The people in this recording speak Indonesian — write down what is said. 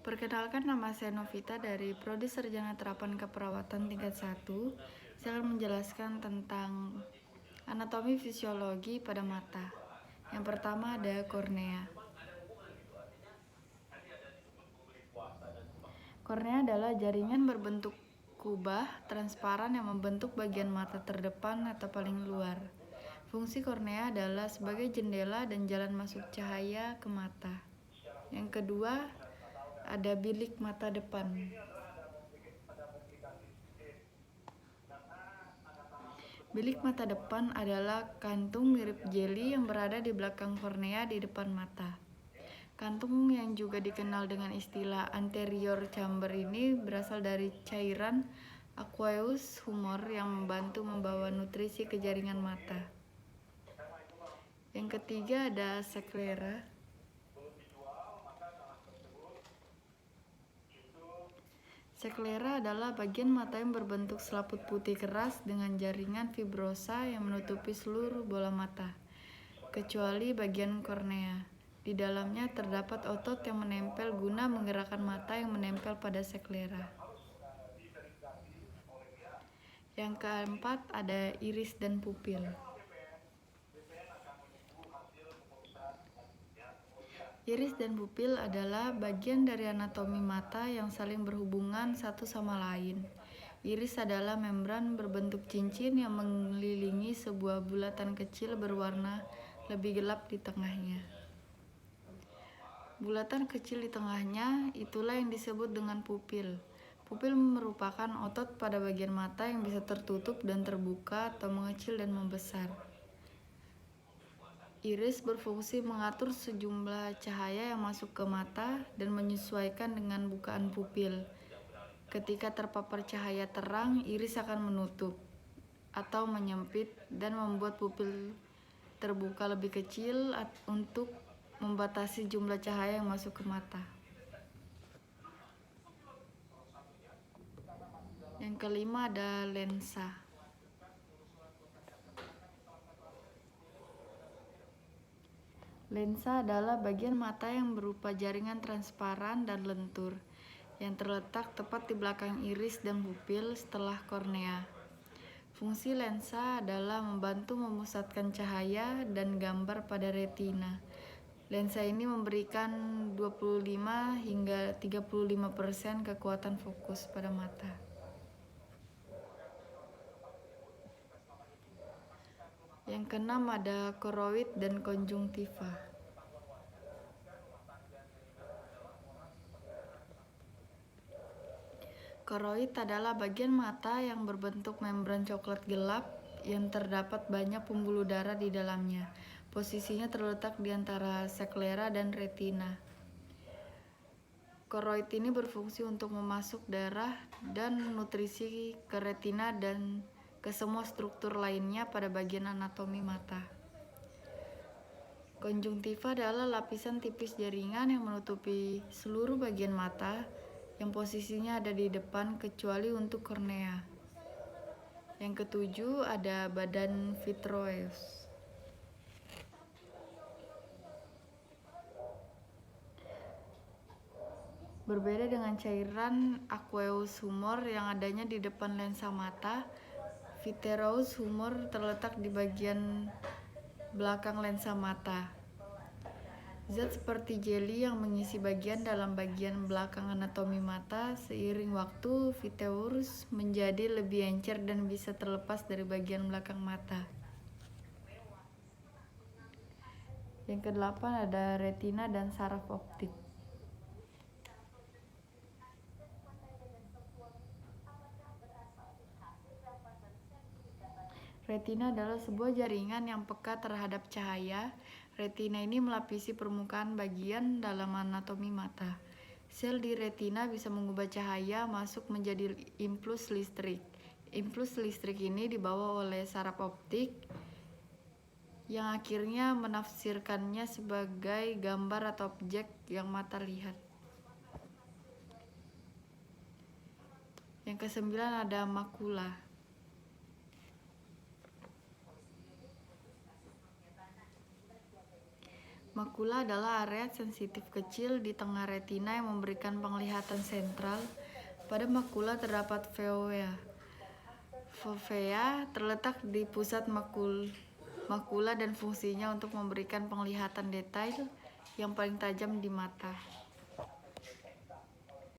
Perkenalkan, nama saya Novita dari Prodi Sarjana Terapan Keperawatan tingkat 1. Saya akan menjelaskan tentang anatomi fisiologi pada mata. Yang pertama ada kornea. Kornea adalah jaringan berbentuk kubah transparan yang membentuk bagian mata terdepan atau paling luar. Fungsi kornea adalah sebagai jendela dan jalan masuk cahaya ke mata. Yang kedua, ada bilik mata depan. Bilik mata depan adalah kantung mirip jeli yang berada di belakang kornea di depan mata. Kantung yang juga dikenal dengan istilah anterior chamber ini berasal dari cairan aqueous humor yang membantu membawa nutrisi ke jaringan mata. Yang ketiga ada sklera. Sklera adalah bagian mata yang berbentuk selaput putih keras dengan jaringan fibrosa yang menutupi seluruh bola mata, kecuali bagian kornea. Di dalamnya terdapat otot yang menempel guna menggerakkan mata yang menempel pada sklera. Yang keempat ada iris dan pupil. Iris dan pupil adalah bagian dari anatomi mata yang saling berhubungan satu sama lain. Iris adalah membran berbentuk cincin yang mengelilingi sebuah bulatan kecil berwarna lebih gelap di tengahnya. Bulatan kecil di tengahnya itulah yang disebut dengan pupil. Pupil merupakan otot pada bagian mata yang bisa tertutup dan terbuka atau mengecil dan membesar. Iris berfungsi mengatur sejumlah cahaya yang masuk ke mata dan menyesuaikan dengan bukaan pupil. Ketika terpapar cahaya terang, iris akan menutup atau menyempit dan membuat pupil terbuka lebih kecil untuk membatasi jumlah cahaya yang masuk ke mata. Yang kelima ada lensa. Lensa adalah bagian mata yang berupa jaringan transparan dan lentur yang terletak tepat di belakang iris dan pupil setelah kornea. Fungsi lensa adalah membantu memusatkan cahaya dan gambar pada retina. Lensa ini memberikan 25 hingga 35% kekuatan fokus pada mata. Yang keenam ada koroid dan konjungtiva. Koroid adalah bagian mata yang berbentuk membran coklat gelap yang terdapat banyak pembuluh darah di dalamnya. Posisinya terletak di antara sklera dan retina. Koroid ini berfungsi untuk memasuk darah dan nutrisi ke retina dan ke semua struktur lainnya pada bagian anatomi mata. Konjungtiva adalah lapisan tipis jaringan yang menutupi seluruh bagian mata yang posisinya ada di depan kecuali untuk kornea. Yang ketujuh ada badan vitreous. Berbeda dengan cairan aqueous humor yang adanya di depan lensa mata, vitreous humor terletak di bagian belakang lensa mata. Zat seperti jeli yang mengisi bagian dalam bagian belakang anatomi mata. Seiring waktu, vitreous menjadi lebih encer dan bisa terlepas dari bagian belakang mata. Yang kedelapan ada retina dan saraf optik. Retina adalah sebuah jaringan yang peka terhadap cahaya. Retina ini melapisi permukaan bagian dalam anatomi mata. Sel di retina bisa mengubah cahaya masuk menjadi impuls listrik. Impuls listrik ini dibawa oleh saraf optik yang akhirnya menafsirkannya sebagai gambar atau objek yang mata lihat. Yang kesembilan ada makula. Makula adalah area sensitif kecil di tengah retina yang memberikan penglihatan sentral. Pada makula terdapat fovea. Fovea terletak di pusat makula dan fungsinya untuk memberikan penglihatan detail yang paling tajam di mata.